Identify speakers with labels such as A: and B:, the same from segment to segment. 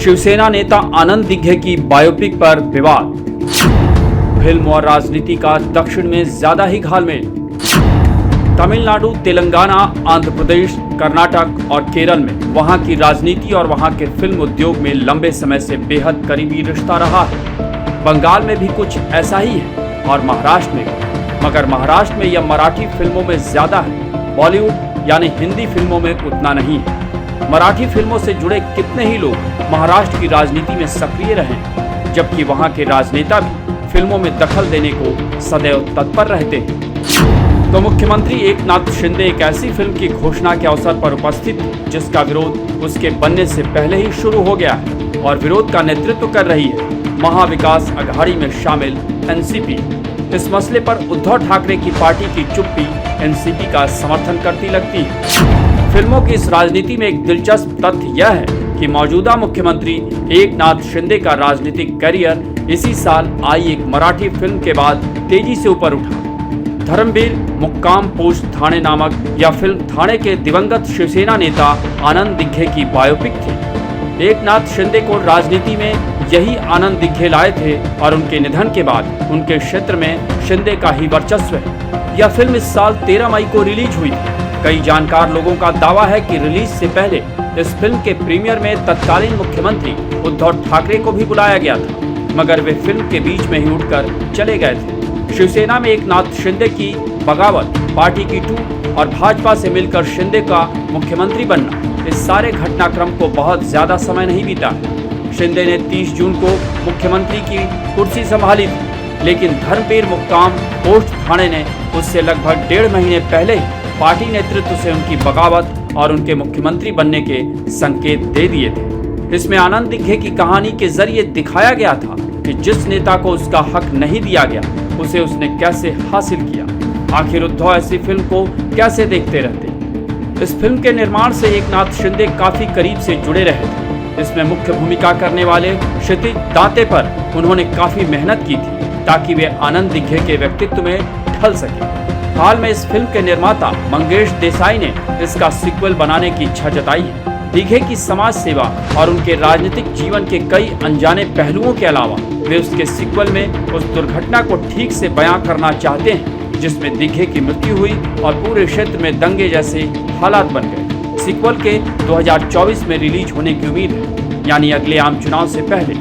A: शिवसेना नेता आनंद दिघे की बायोपिक पर विवाद। फिल्म और राजनीति का दक्षिण में ज्यादा ही घालमेल। तमिलनाडु, तेलंगाना, आंध्र प्रदेश, कर्नाटक और केरल में वहां की राजनीति और वहां के फिल्म उद्योग में लंबे समय से बेहद करीबी रिश्ता रहा है। बंगाल में भी कुछ ऐसा ही है और महाराष्ट्र में भी, मगर महाराष्ट्र में यह मराठी फिल्मों में ज्यादा है, बॉलीवुड यानी हिंदी फिल्मों में उतना नहीं है। मराठी फिल्मों से जुड़े कितने ही लोग महाराष्ट्र की राजनीति में सक्रिय रहे, जबकि वहां के राजनेता भी फिल्मों में दखल देने को सदैव तत्पर रहते हैं। तो मुख्यमंत्री एकनाथ शिंदे एक ऐसी फिल्म की घोषणा के अवसर पर उपस्थित थे जिसका विरोध उसके बनने से पहले ही शुरू हो गया है और विरोध का नेतृत्व कर रही है महाविकास अघाड़ी में शामिल एनसीपी। इस मसले पर उद्धव ठाकरे की पार्टी की चुप्पी एनसीपी का समर्थन करती लगती है। फिल्मों की इस राजनीति में एक दिलचस्प तथ्य यह है कि मौजूदा मुख्यमंत्री एकनाथ शिंदे का राजनीतिक करियर इसी साल आई एक मराठी फिल्म के बाद तेजी से ऊपर उठा। धर्मवीर मुक्काम पोस्ट थाने नामक यह फिल्म थाने के दिवंगत शिवसेना नेता आनंद दिघे की बायोपिक थी। एकनाथ शिंदे को राजनीति में यही आनंद दिघे लाए थे और उनके निधन के बाद उनके क्षेत्र में शिंदे का ही वर्चस्व है। यह फिल्म इस साल 13 मई को रिलीज हुई थी। कई जानकार लोगों का दावा है कि रिलीज से पहले इस फिल्म के प्रीमियर में तत्कालीन मुख्यमंत्री उद्धव ठाकरे को भी बुलाया गया था, मगर वे फिल्म के बीच में ही उठकर चले गए थे। शिवसेना में एकनाथ शिंदे की बगावत, पार्टी की टूट और भाजपा से मिलकर शिंदे का मुख्यमंत्री बनना, इस सारे घटनाक्रम को बहुत ज्यादा समय नहीं बीता है। शिंदे ने 30 जून को मुख्यमंत्री की कुर्सी संभाली थी, लेकिन धर्मवीर मुक्काम पोस्ट थाने ने उससे लगभग 1.5 महीने पहले ही पार्टी नेतृत्व से उनकी बगावत और उनके मुख्यमंत्री बनने के संकेत दे दिए थे। इसमें आनंद दिघे की कहानी के जरिए दिखाया गया था कि जिस नेता को उसका हक नहीं दिया गया उसे उसने कैसे हासिल किया। आखिर उद्धव ऐसी फिल्म को कैसे देखते रहते। इस फिल्म के निर्माण से एकनाथ शिंदे काफी करीब से जुड़े रहे थे। इसमें मुख्य भूमिका करने वाले क्षितिज दाते पर उन्होंने काफी मेहनत की थी ताकि वे आनंद दिघे के व्यक्तित्व में ढल सके। हाल में इस फिल्म के निर्माता मंगेश देसाई ने इसका सीक्वल बनाने की इच्छा जताई है। दिघे की समाज सेवा और उनके राजनीतिक जीवन के कई अनजाने पहलुओं के अलावा वे उसके सीक्वल में उस दुर्घटना को ठीक से बयां करना चाहते हैं जिसमें दिघे की मृत्यु हुई और पूरे क्षेत्र में दंगे जैसे हालात बन गए। सीक्वल के 2024 में रिलीज होने की उम्मीद है, यानी अगले आम चुनाव से पहले।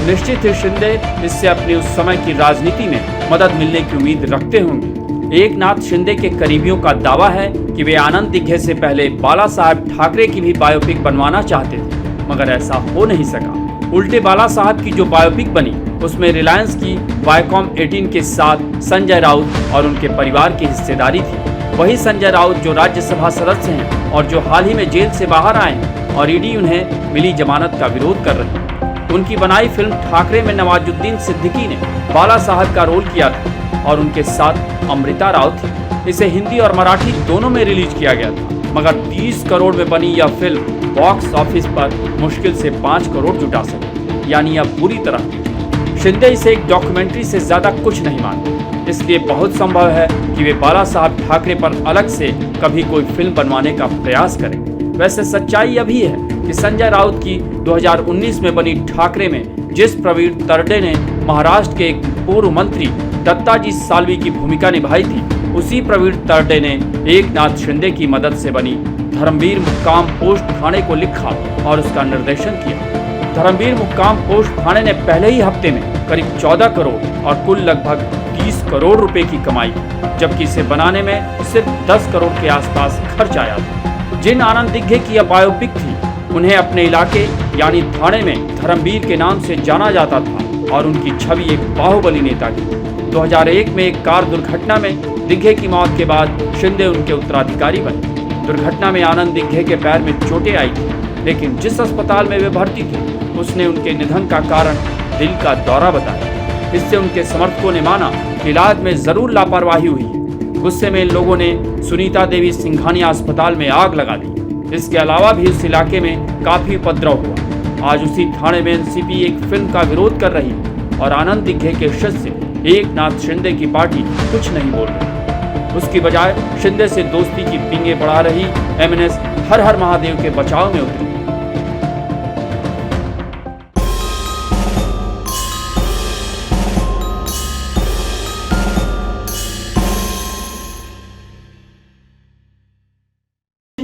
A: निश्चित ही शिंदे इससे अपनी उस समय की राजनीति में मदद मिलने की उम्मीद रखते होंगे। एकनाथ शिंदे के करीबियों का दावा है कि वे आनंद दिघे से पहले बाला साहब ठाकरे की भी बायोपिक बनवाना चाहते थे, मगर ऐसा हो नहीं सका। उल्टे बाला साहब की जो बायोपिक बनी उसमें रिलायंस की वायकॉम 18 के साथ संजय राउत और उनके परिवार की हिस्सेदारी थी। वही संजय राउत जो राज्यसभा सदस्य हैं और जो हाल ही में जेल से बाहर आए हैं और ईडी उन्हें मिली जमानत का विरोध कर रही है। उनकी बनाई फिल्म ठाकरे में नवाजुद्दीन सिद्दीकी ने बाला साहब का रोल किया था और उनके साथ अमृता राव थी। इसे हिंदी और मराठी दोनों में रिलीज किया गया था, मगर 30 करोड़ में बनी यह फिल्म बॉक्स ऑफिस पर मुश्किल से 5 करोड़ जुटा सकी, यानी यह पूरी तरह। शिंदे इसे एक डॉक्यूमेंट्री से ज्यादा कुछ नहीं मानते, इसलिए बहुत संभव है कि वे बाला साहब ठाकरे पर अलग से कभी कोई फिल्म बनवाने का प्रयास करें। वैसे सच्चाई यह भी है कि संजय राउत की 2019 में बनी ठाकरे में जिस प्रवीण तरडे ने महाराष्ट्र के एक पूर्व मंत्री दत्ताजी साल्वी की भूमिका निभाई थी, उसी प्रवीण तरडे ने एकनाथ शिंदे की मदद से बनी धर्मवीर मुक्काम पोस्ट थाने को लिखा और उसका निर्देशन किया। धर्मवीर मुक्काम पोस्ट थाने ने पहले ही हफ्ते में करीब 14 करोड़ और कुल लगभग 30 करोड़ रुपए की कमाई, जबकि इसे बनाने में सिर्फ 10 करोड़ के आसपास खर्च आया था। जिन आनंद दिघे की यह बायोपिक थी, उन्हें अपने इलाके यानी थाने में धर्मवीर के नाम से जाना जाता था और उनकी छवि एक बाहुबली नेता की। 2001 में एक कार दुर्घटना में दिघे की मौत के बाद शिंदे उनके उत्तराधिकारी बने। दुर्घटना में आनंद दिघे के पैर में चोटें आई थी, लेकिन जिस अस्पताल में वे भर्ती थे उसने उनके निधन का कारण दिल का दौरा बताया। इससे उनके समर्थकों ने माना कि इलाज में जरूर लापरवाही हुई है। गुस्से में इन लोगों ने सुनीता देवी सिंघानिया अस्पताल में आग लगा दी। इसके अलावा भी उस इलाके में काफी उपद्रव हुआ। आज उसी थाने में एनसीपी एक फिल्म का विरोध कर रही है और आनंद दिघे के शिष्य एकनाथ शिंदे की पार्टी कुछ नहीं बोल रही। उसकी बजाय शिंदे से दोस्ती की पींगे बढ़ा रही एमएनएस हर हर महादेव के बचाव में उतरी।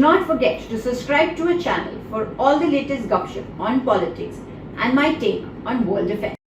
B: not forget to subscribe to our channel for all the latest gossip on politics and my take on world affairs.